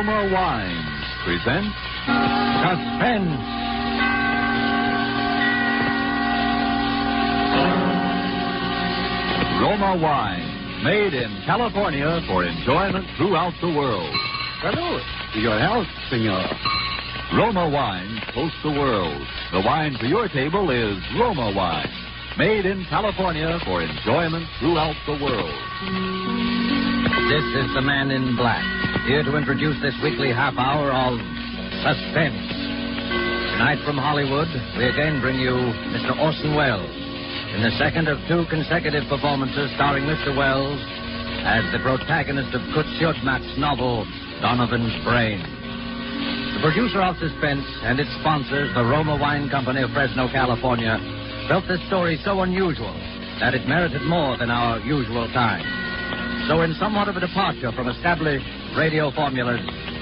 Roma Wines presents Suspense. Roma Wine, made in California for enjoyment throughout the world. Salud. To your health, senor. Roma Wines host the world. The wine for your table is Roma Wine, made in California for enjoyment throughout the world. This is the Man in Black, here to introduce this weekly half hour of Suspense. Tonight from Hollywood, we again bring you Mr. Orson Welles in the second of two consecutive performances starring Mr. Welles as the protagonist of Kurt Siodmak's novel, Donovan's Brain. The producer of Suspense and its sponsors, the Roma Wine Company of Fresno, California, felt this story so unusual that it merited more than our usual time. So in somewhat of a departure from established radio formulas,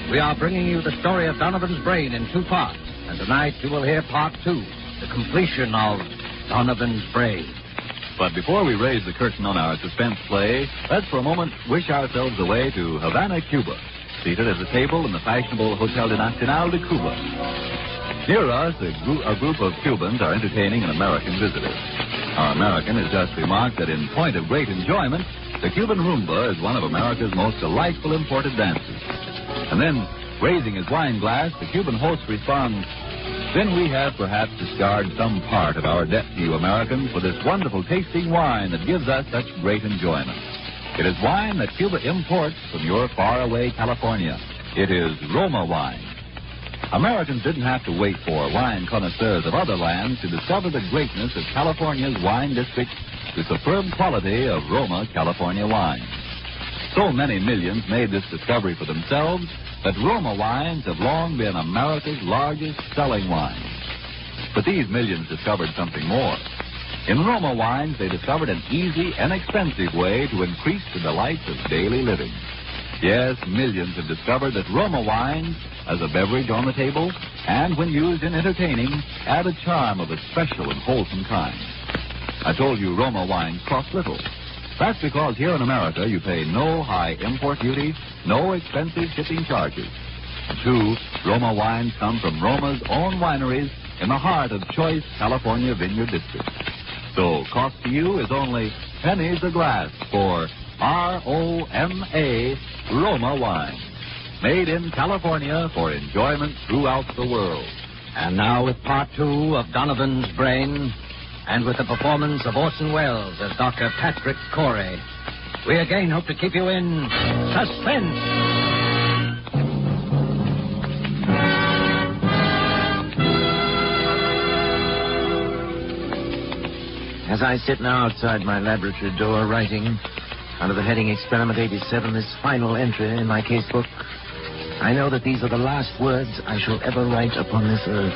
we are bringing you the story of Donovan's Brain in two parts. And tonight you will hear part two, the completion of Donovan's Brain. But before we raise the curtain on our suspense play, let's for a moment wish ourselves away to Havana, Cuba, seated at a table in the fashionable Hotel de Nacional de Cuba. Near us, a group of Cubans are entertaining an American visitor. Our American has just remarked that in point of great enjoyment, the Cuban rumba is one of America's most delightful imported dances. And then, raising his wine glass, the Cuban host responds, "Then we have perhaps discarded some part of our debt to you Americans for this wonderful tasting wine that gives us such great enjoyment. It is wine that Cuba imports from your faraway California. It is Roma wine." Americans didn't have to wait for wine connoisseurs of other lands to discover the greatness of California's wine district, the superb quality of Roma California wine. So many millions made this discovery for themselves that Roma wines have long been America's largest selling wines. But these millions discovered something more. In Roma wines, they discovered an easy, inexpensive way to increase the delights of daily living. Yes, millions have discovered that Roma wines, as a beverage on the table, and when used in entertaining, add a charm of a special and wholesome kind. I told you Roma wines cost little. That's because here in America you pay no high import duty, no expensive shipping charges. Two, Roma wines come from Roma's own wineries in the heart of choice California vineyard districts. So cost to you is only pennies a glass for R-O-M-A Roma wine, made in California for enjoyment throughout the world. And now with part two of Donovan's Brain, and with the performance of Orson Welles as Dr. Patrick Corey, we again hope to keep you in suspense. As I sit now outside my laboratory door writing, under the heading Experiment 87, this final entry in my casebook, I know that these are the last words I shall ever write upon this earth.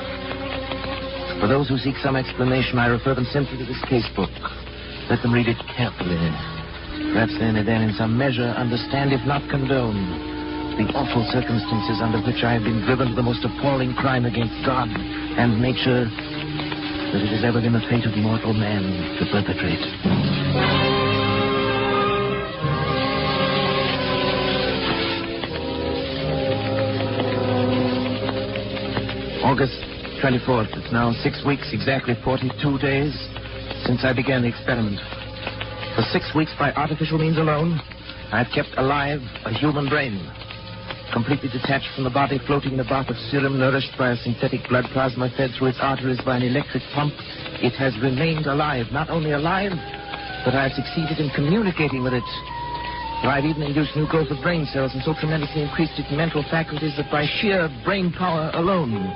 For those who seek some explanation, I refer them simply to this casebook. Let them read it carefully. Perhaps they may then in some measure understand, if not condone, the awful circumstances under which I have been driven to the most appalling crime against God and nature that it has ever been the fate of mortal man to perpetrate. August 24th. It's now 6 weeks, exactly 42 days, since I began the experiment. For 6 weeks, by artificial means alone, I've kept alive a human brain, completely detached from the body, floating in a bath of serum, nourished by a synthetic blood plasma fed through its arteries by an electric pump. It has remained alive. Not only alive, but I've succeeded in communicating with it. For I've even induced new growth of brain cells and so tremendously increased its mental faculties that by sheer brain power alone,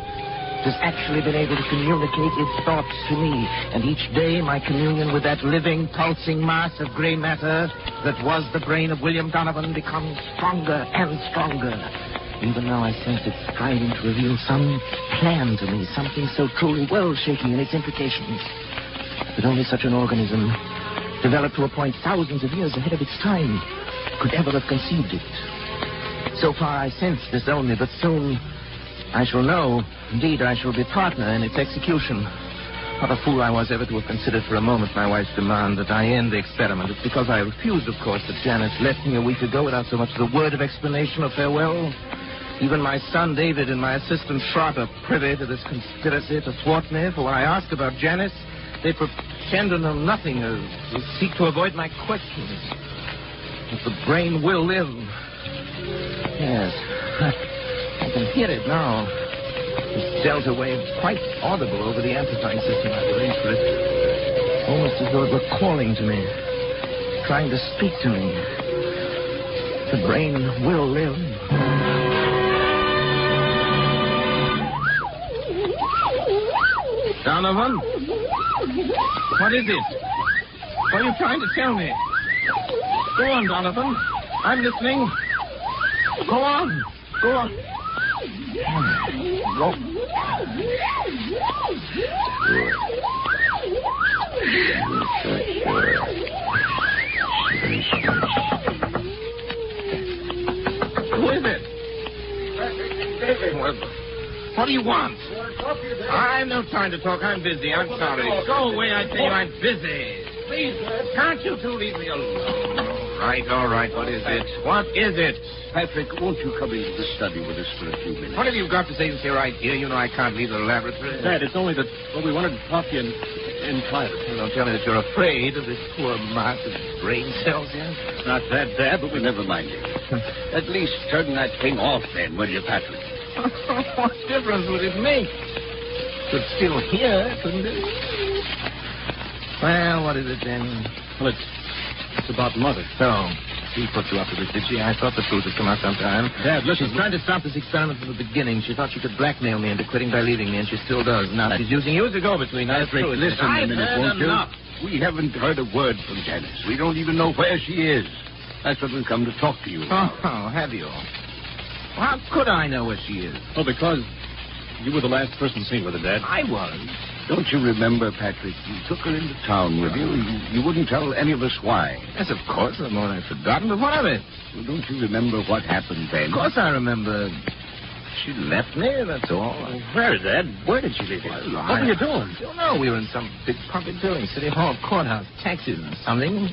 it has actually been able to communicate its thoughts to me. And each day, my communion with that living, pulsing mass of gray matter that was the brain of William Donovan becomes stronger and stronger. Even now, I sense it striving to reveal some plan to me, something so truly world-shaking in its implications that only such an organism, developed to a point thousands of years ahead of its time, could ever have conceived it. So far, I sense this only, but soon I shall know. Indeed, I shall be partner in its execution. What a fool I was ever to have considered for a moment my wife's demand that I end the experiment. It's because I refused, of course, that Janice left me a week ago without so much as a word of explanation or farewell. Even my son David and my assistant Trot are privy to this conspiracy to thwart me. For when I ask about Janice, they pretend to know nothing or seek to avoid my questions. But the brain will live. Yes, I can hear it now. This delta wave quite audible over the amplifying system I've arranged for it. Almost as though it were calling to me, trying to speak to me. The brain will live. Donovan? What is it? What are you trying to tell me? Go on, Donovan. I'm listening. Go on. Go on. Go. Who is it? What do you want? I have no time to talk. I'm busy. I'm sorry. Go away, I tell you. I'm busy. Please, can't you two leave me alone? All right. What is it? What is it? Patrick, won't you come into the study with us for a few minutes? What have you got to say to say right here? You know I can't leave the laboratory. Dad, it's only that, we wanted to talk to you in private. Don't tell me that you're afraid of this poor mass of brain cells here. Not that, Dad, but we never mind it. At least turn that thing off then, will you, Patrick? What difference would it make? Could still hear, couldn't it? Well, what is it then? Well, it's about Mother. So, she put you up to this, did she? I thought the truth would come out sometime. Dad, listen. She's trying to stop this experiment from the beginning. She thought she could blackmail me into quitting by leaving me, and she still does. Now she's using you as a go-between. Patrick, listen a minute, won't you? We haven't heard a word from Janice. We don't even know where she is. That's what we've come to talk to you about. Oh, have you? Well, how could I know where she is? Well, because you were the last person seen with her, Dad. I was. Don't you remember, Patrick? You took her into town with you. You wouldn't tell any of us why. Yes, of course. The more I've forgotten, but what of it? Well, don't you remember what happened then? Of course I remember. She left me, that's all. Where, Dad? Where did she leave you? What were you doing? I don't know. We were in some big public building, City Hall, courthouse, taxis, or something.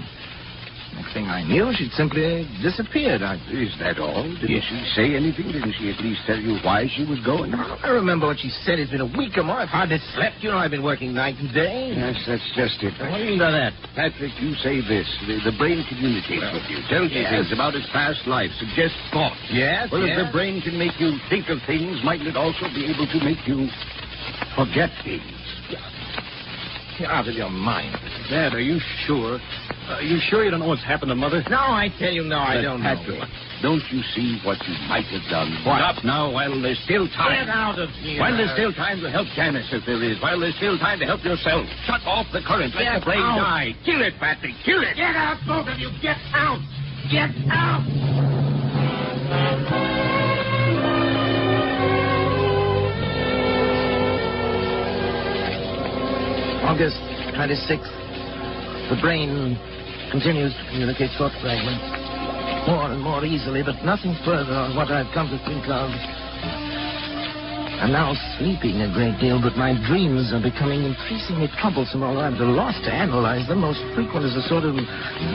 Next thing I knew, she'd simply disappeared. Is that all? Didn't she say anything? Didn't she at least tell you why she was going? I remember what she said. It's been a week or more. I've hardly slept. You know, I've been working night and day. Yes, that's just it. What do you mean by that? Patrick, you say this. The brain communicates with you. Tells you things about its past life. Suggests thoughts. Yes, Well, if the brain can make you think of things, mightn't it also be able to make you forget things? You're out of your mind. Dad, are you sure? Are you sure you don't know what's happened to Mother? No, I tell you, no, I don't Patrick, know. don't you see what you might have done? What? Stop now while there's still time. Get out of here. While there's still time to help Janice, if there is. While there's still time to help yourself. Shut off the current. Let the brain die. Kill it, Patrick. Kill it. Get out, both of you. Get out. Get out. August 26th. The brain continues to communicate thought fragments more and more easily, but nothing further on what I've come to think of. I'm now sleeping a great deal, but my dreams are becoming increasingly troublesome, although I'm at a loss to analyze them. Most frequent is a sort of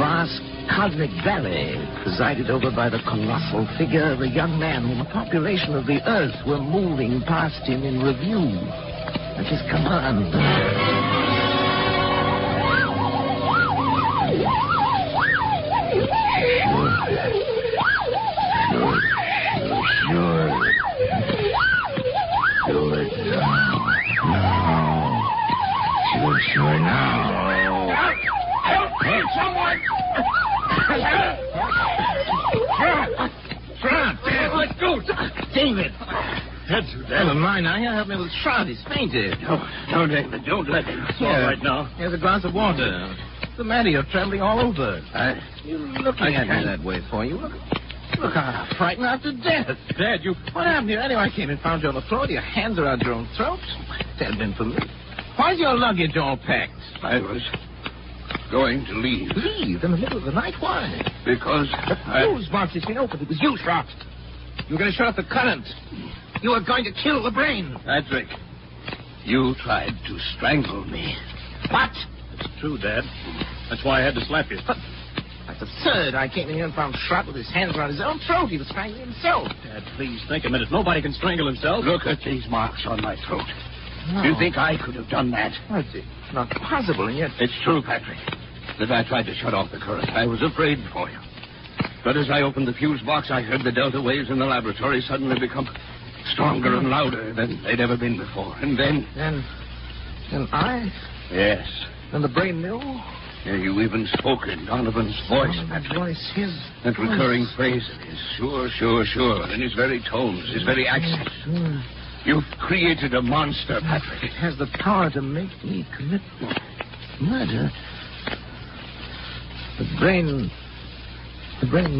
vast cosmic valley presided over by the colossal figure of a young man whom the population of the earth were moving past him in review at his command. Sure now. Help me, someone! Trot! Let's go! David! Never mind. Now, here, help me with Trot. He's fainted. No, David, don't let him. It's all right now. Here's a glass of water. What's the matter? You're trembling all over. You're looking at me that way for you. Look how frightened out to death. Dad, you... What happened here? Anyway, I came and found you on the floor. Your hands around your own throat. That had been for me. Why's your luggage all packed? I was going to leave. Leave? In the middle of the night? Why? Because Whose box has been opened? It was you, Trot. You were going to shut off the current. You were going to kill the brain. Patrick, you tried to strangle me. What? It's true, Dad. That's why I had to slap you. That's absurd. I came in here and found Schrott with his hands around his own throat. He was strangling himself. Dad, please think a minute. Nobody can strangle himself. Look at these marks on my throat. No. You think I could have done that? Well, it's not possible, and yet... It's true, Patrick, that I tried to shut off the current. I was afraid for you. But as I opened the fuse box, I heard the delta waves in the laboratory suddenly become stronger and louder than they'd ever been before. And then... Then I... Yes. And the brain mill? Yeah, you even spoke in Donovan's voice, That Patrick. voice, his That voice. recurring phrase of his. Sure. In his very tones, his very accent. You've created a monster, Patrick. It has the power to make me commit murder. The brain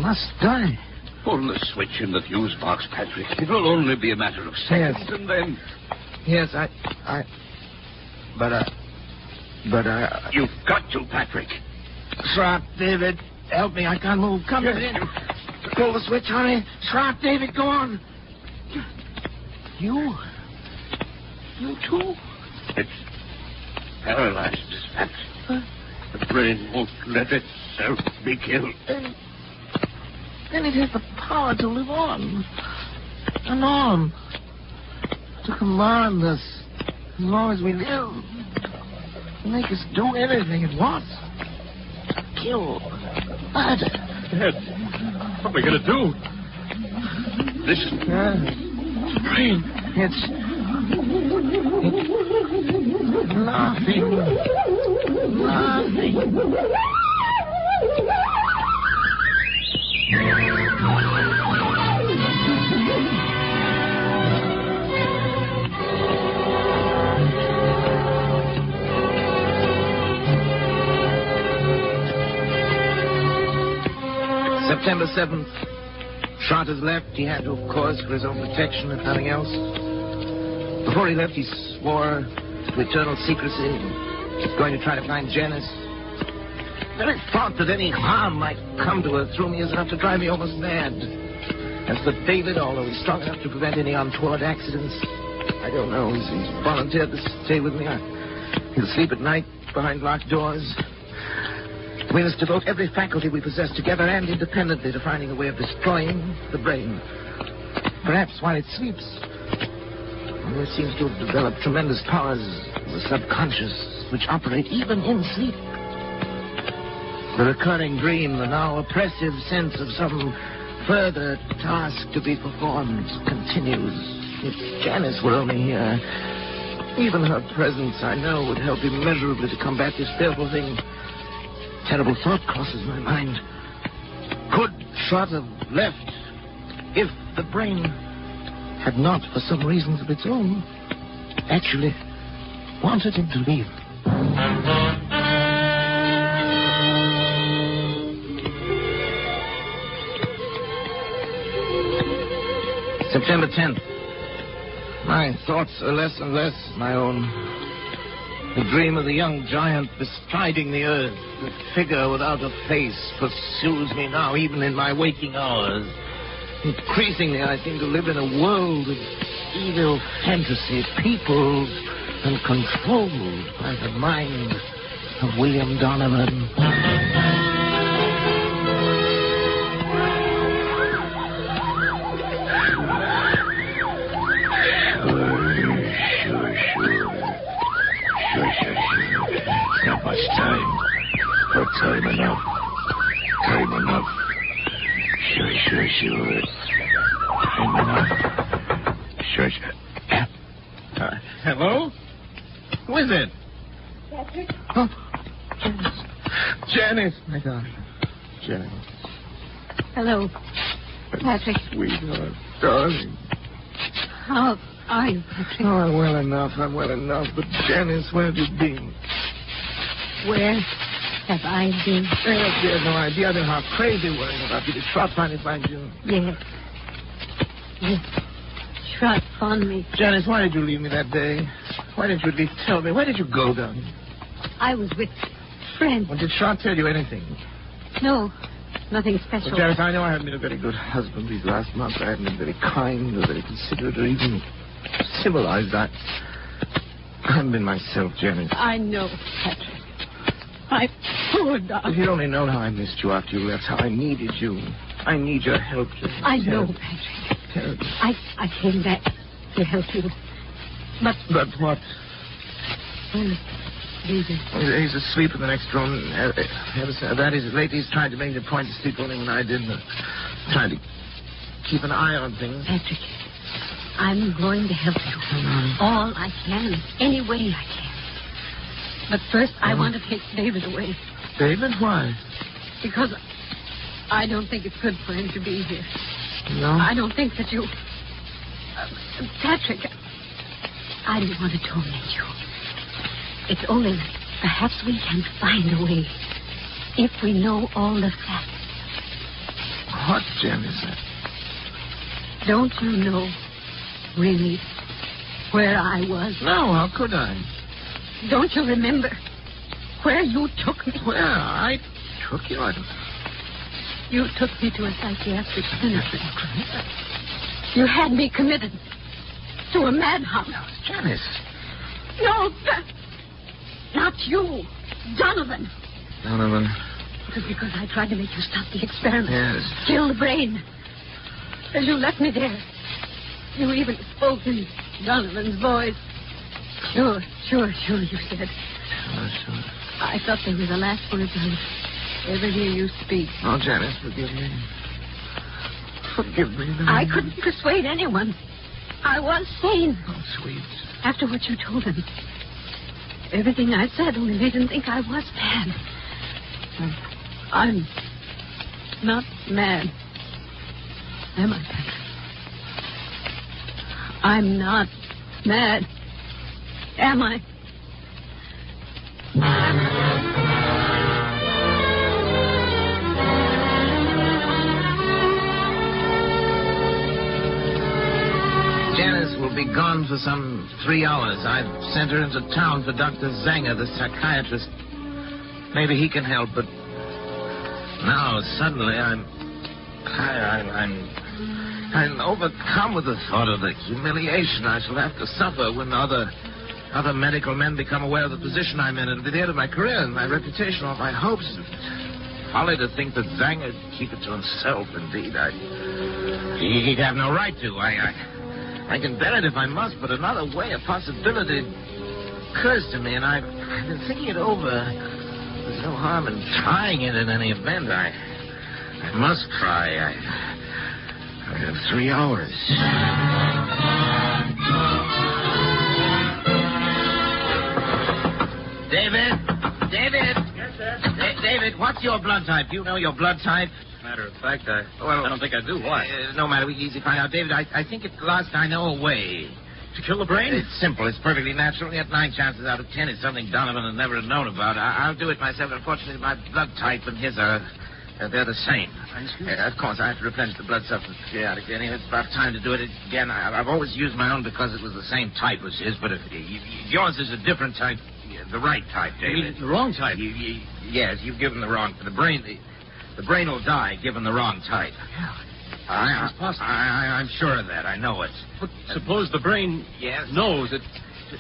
must die. Pull the switch in the fuse box, Patrick. It'll only be a matter of seconds, Yes. and then... Yes, But You've got to, Patrick. Schrott, David, help me. I can't move. Come in. Pull the switch, honey. Schrott, David, go on. You too? It's paralyzed, Pat. The brain won't let itself be killed. Then it has the power to live on. And on. To command us as long as we live. To make us do anything it wants. Kill. Murder. Dad, what are we going to do? Listen. Brain. It's nothing. September 7th. Schrott has left. He had to, of course, for his own protection, if nothing else. Before he left, he swore to eternal secrecy. He's going to try to find Janice. The very thought that any harm might come to her through me is enough to drive me almost mad. As for David, although he's strong enough to prevent any untoward accidents, I don't know. He's volunteered to stay with me. He'll sleep at night behind locked doors. We must devote every faculty we possess together and independently to finding a way of destroying the brain. Perhaps while it sleeps. It seems to have developed tremendous powers of the subconscious which operate even in sleep. The recurring dream, the now oppressive sense of some further task to be performed continues. If Janice were only here, even her presence, I know, would help immeasurably to combat this fearful thing. Terrible thought crosses my mind. Could Schrott have left if the brain had not, for some reasons of its own, actually wanted him to leave? September 10th. My thoughts are less and less my own. The dream of the young giant bestriding the earth, the figure without a face, pursues me now, even in my waking hours. Increasingly, I seem to live in a world of evil fantasy, peopled and controlled by the mind of William Donovan. Sure. Not much time. But time enough. Sure. Time enough. Sure. Hello? Who is it? Patrick? Oh, Janice. My darling. Janice. Hello, Patrick. Sweetheart. Darling. How are you, Patrick? Oh, I'm well enough. But Janice, where have you been? Where have I been? You have no idea. I've been half crazy worrying about you. Did Schrott finally find you? Yes. Schrott found me. Janice, why did you leave me that day? Why didn't you at least tell me? Where did you go, darling? I was with friends. Well, did Schrott tell you anything? No, nothing special. Well, Janice, I know I haven't been a very good husband these last months. I haven't been very kind or very considerate or even civilized. I haven't been myself, Janice. I know, Patrick. My poor darling. If you'd only known how I missed you after you left, how I needed you. I need your help. I know, Patrick. Terrible. I came back to help you. But what? Well, David. He's asleep in the next room. That is, lately he's tried to make it a point to sleep only when I didn't. Trying to keep an eye on things. Patrick, I'm going to help you. All I can, any way I can. But first, I want to take David away. David? Why? Because I don't think it's good for him to be here. No? I don't think that you... Patrick, I don't want to torment you. It's only that perhaps we can find a way if we know all the facts. What, Jen, is that? Don't you know, really, where I was? No, how could I? Don't you remember where you took me? Where I took you? I don't... You took me to a psychiatric clinic. You had me committed to a madhouse. Janice. No, not you. Donovan. Donovan. It was because I tried to make you stop the experiment. Yes. Kill the brain. As you left me there. You even spoke in Donovan's voice. Sure, you said. Sure. I thought they were the last words I would ever hear you speak. Oh, Janice, forgive me. Forgive me. No. I couldn't persuade anyone. I was sane. Oh, sweet. After what you told him. Everything I said only made him think I was bad. I'm not mad. Am I, Patrick? I'm not mad. Am I? Janice will be gone for some 3 hours. I've sent her into town for Dr. Zanger, the psychiatrist. Maybe he can help, but now suddenly I'm overcome with the thought of the humiliation I shall have to suffer when other medical men become aware of the position I'm in, and at the end of my career and my reputation, all my hopes. Folly to think that Zanger would keep it to himself. Indeed, he'd have no right to. I can bear it if I must, but another way, a possibility occurs to me, and I've been thinking it over. There's no harm in trying it in any event. I must try. I have 3 hours. David! Yes, sir? David, what's your blood type? Do you know your blood type? Matter of fact, I don't think I do. Why? No matter. We can easily find out. David, I think at last I know a way. To kill the brain? It's simple. It's perfectly natural. Yet 9 chances out of 10 it's something Donovan has never known about. I'll do it myself. Unfortunately, my blood type and his are... they're the same. Of course, I have to replenish the blood substance periodically. Anyway, it's about time to do it again. I've always used my own because it was the same type as his, but if yours is a different type, the right type, David. You mean the wrong type? Yes, you've given the wrong... The brain will die given the wrong type. Yeah. I'm sure of that. I know it. But suppose the brain knows it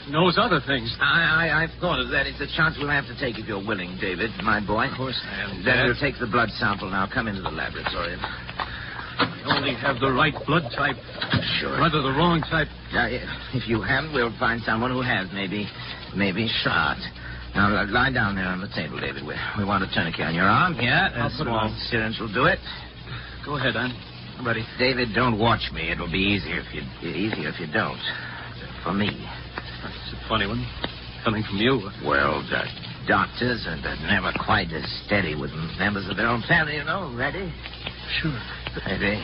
knows other things. I've thought of that. It's a chance we'll have to take if you're willing, David, my boy. Of course I am. Then we'll take the blood sample now. Come into the laboratory. We only have the right blood type. Sure. Rather the wrong type. If you haven't, we'll find someone who has. Maybe shot. Now, lie down there on the table, David. We want a tourniquet on your arm. Yeah, a small syringe will do it. Go ahead, I'm ready. David, don't watch me. It'll be easier if you don't. For me. That's a funny one. Coming from you. Well, the doctors are never quite as steady with members of their own family, you know. Ready? Sure. Ready?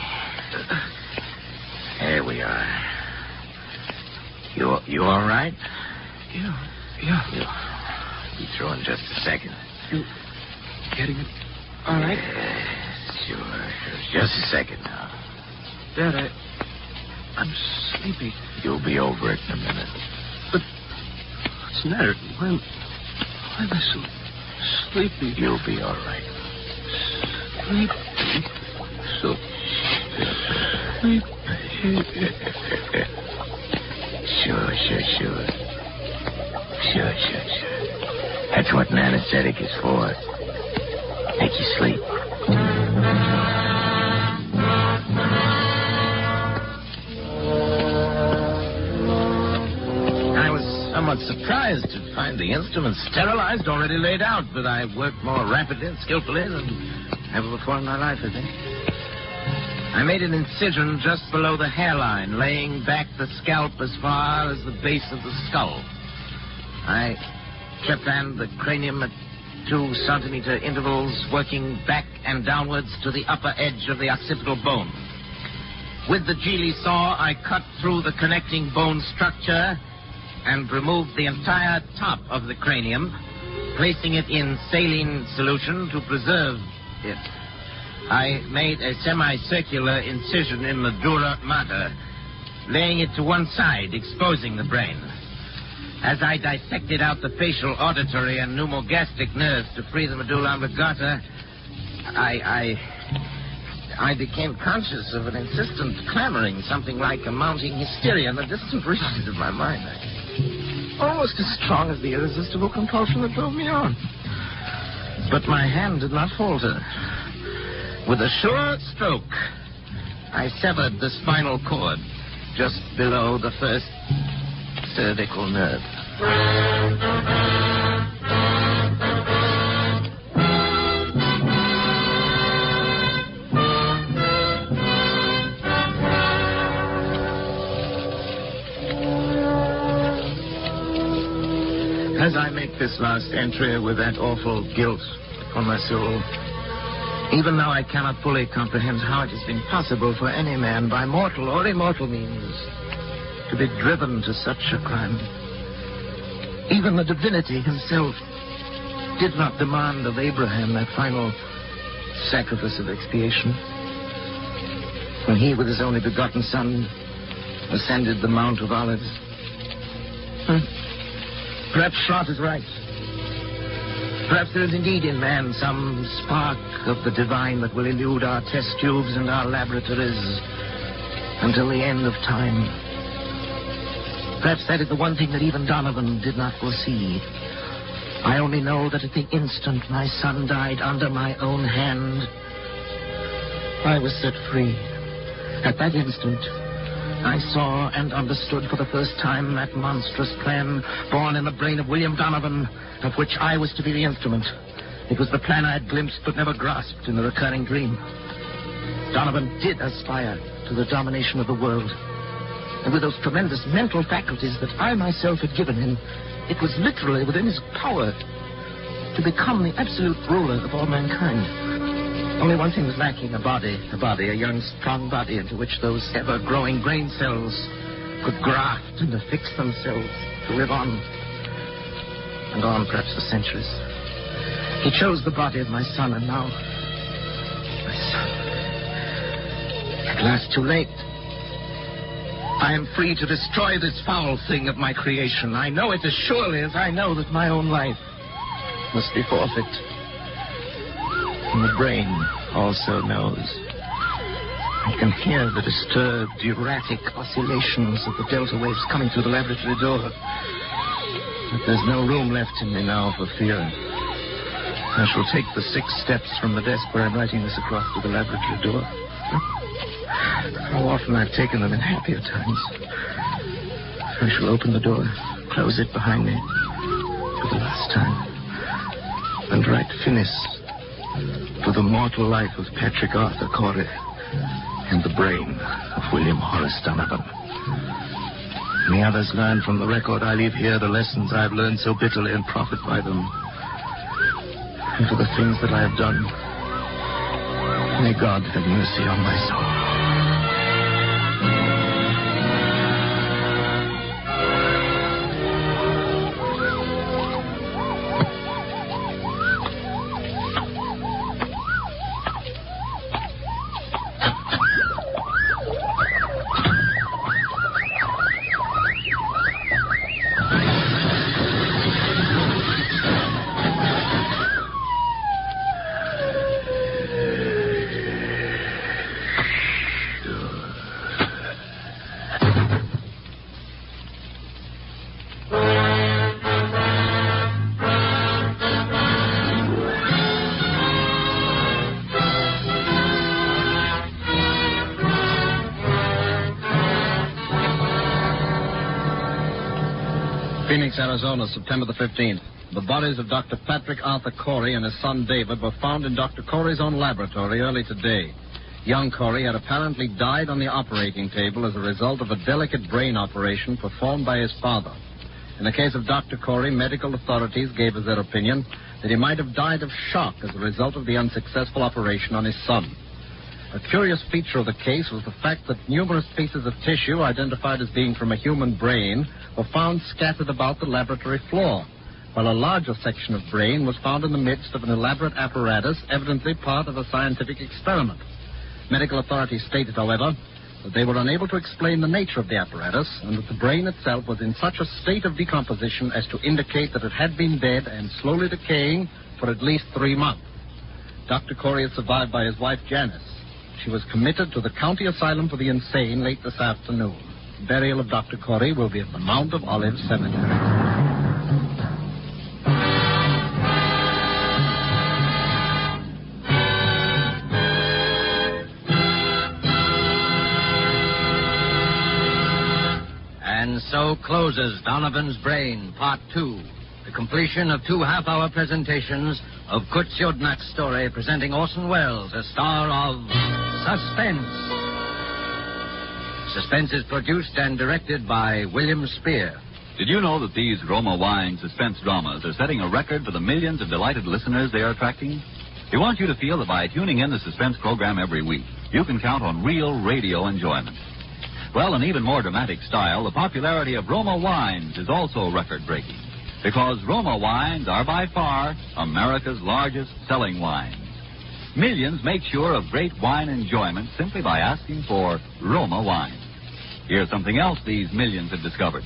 Here we are. You all right? Yeah. You'll be through in just a second. You getting it? All right. Yes, sure. Just a second now. Dad, I'm sleepy. You'll be over it in a minute. But what's the matter? Why am I so sleepy? You'll be all right. Sleepy? So sleepy. Sure. That's what an anesthetic is for. Make you sleep. I was somewhat surprised to find the instruments sterilized, already laid out, but I worked more rapidly and skillfully than ever before in my life, I think. I made an incision just below the hairline, laying back the scalp as far as the base of the skull. I trepanned the cranium at 2-centimeter intervals, working back and downwards to the upper edge of the occipital bone. With the Geely saw, I cut through the connecting bone structure and removed the entire top of the cranium, placing it in saline solution to preserve it. I made a semicircular incision in the dura mater, laying it to one side, exposing the brain. As I dissected out the facial, auditory, and pneumogastric nerves to free the medulla oblongata, I became conscious of an insistent clamoring, something like a mounting hysteria in the distant regions of my mind. Almost as strong as the irresistible compulsion that drove me on. But my hand did not falter. With a sure stroke, I severed the spinal cord just below the first cervical nerve. As I make this last entry with that awful guilt upon my soul, even now I cannot fully comprehend how it has been possible for any man, by mortal or immortal means, to be driven to such a crime. Even the divinity himself did not demand of Abraham that final sacrifice of expiation. When he, with his only begotten son, ascended the Mount of Olives. Perhaps Schrott is right. Perhaps there is indeed in man some spark of the divine that will elude our test tubes and our laboratories until the end of time. Perhaps that is the one thing that even Donovan did not foresee. I only know that at the instant my son died under my own hand, I was set free. At that instant, I saw and understood for the first time that monstrous plan born in the brain of William Donovan, of which I was to be the instrument. It was the plan I had glimpsed but never grasped in the recurring dream. Donovan did aspire to the domination of the world. And with those tremendous mental faculties that I myself had given him, it was literally within his power to become the absolute ruler of all mankind. Only one thing was lacking, a body, a young, strong body into which those ever-growing brain cells could graft and affix themselves to live on. And on, perhaps, for centuries. He chose the body of my son, and now... my son... At last, too late. I am free to destroy this foul thing of my creation. I know it as surely as I know that my own life must be forfeit. And the brain also knows. I can hear the disturbed, erratic oscillations of the delta waves coming through the laboratory door. But there's no room left in me now for fear. I shall take the 6 steps from the desk where I'm writing this across to the laboratory door. How often I've taken them in happier times. I shall open the door, close it behind me for the last time, and write finis to the mortal life of Patrick Arthur Corey and the brain of William Horace Donovan. May others learn from the record I leave here the lessons I've learned so bitterly and profit by them. And for the things that I have done, may God have mercy on my soul. Phoenix, Arizona, September the 15th. The bodies of Dr. Patrick Arthur Corey and his son David were found in Dr. Corey's own laboratory early today. Young Corey had apparently died on the operating table as a result of a delicate brain operation performed by his father. In the case of Dr. Corey, medical authorities gave as their opinion that he might have died of shock as a result of the unsuccessful operation on his son. A curious feature of the case was the fact that numerous pieces of tissue identified as being from a human brain were found scattered about the laboratory floor, while a larger section of brain was found in the midst of an elaborate apparatus, evidently part of a scientific experiment. Medical authorities stated, however, that they were unable to explain the nature of the apparatus and that the brain itself was in such a state of decomposition as to indicate that it had been dead and slowly decaying for at least 3 months. Dr. Corey is survived by his wife, Janice. She was committed to the county asylum for the insane late this afternoon. Burial of Dr. Corey will be at the Mount of Olives Cemetery. And so closes Donovan's Brain, Part 2. The completion of 2 half-hour presentations of Kurt Siodmak's story presenting Orson Welles as star of Suspense. Suspense is produced and directed by William Spear. Did you know that these Roma Wine suspense dramas are setting a record for the millions of delighted listeners they are attracting? We want you to feel that by tuning in the Suspense program every week, you can count on real radio enjoyment. Well, in even more dramatic style, the popularity of Roma wines is also record-breaking, because Roma wines are by far America's largest selling wines. Millions make sure of great wine enjoyment simply by asking for Roma wine. Here's something else these millions have discovered.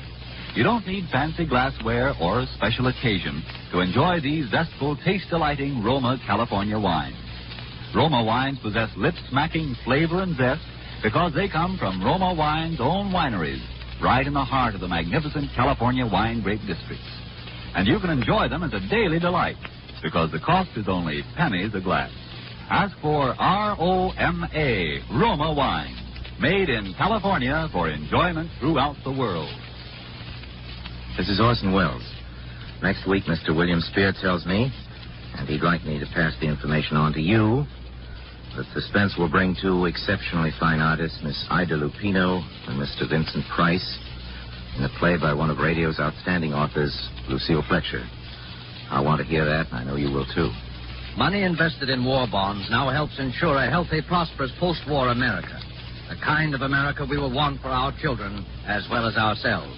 You don't need fancy glassware or a special occasion to enjoy these zestful, taste-delighting Roma California wines. Roma wines possess lip-smacking flavor and zest because they come from Roma Wine's own wineries, right in the heart of the magnificent California wine grape districts. And you can enjoy them as a daily delight, because the cost is only pennies a glass. Ask for R-O-M-A, Roma Wine, made in California for enjoyment throughout the world. This is Orson Welles. Next week, Mr. William Spear tells me, and he'd like me to pass the information on to you, that Suspense will bring 2 exceptionally fine artists, Miss Ida Lupino and Mr. Vincent Price, in a play by one of radio's outstanding authors, Lucille Fletcher. I want to hear that, and I know you will, too. Money invested in war bonds now helps ensure a healthy, prosperous post-war America. The kind of America we will want for our children as well as ourselves.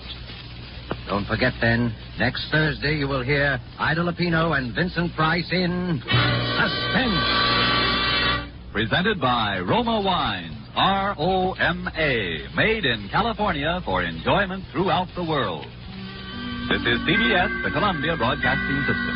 Don't forget, then, next Thursday you will hear Ida Lupino and Vincent Price in Suspense. Presented by Roma Wines, R-O-M-A, made in California for enjoyment throughout the world. This is CBS, the Columbia Broadcasting System.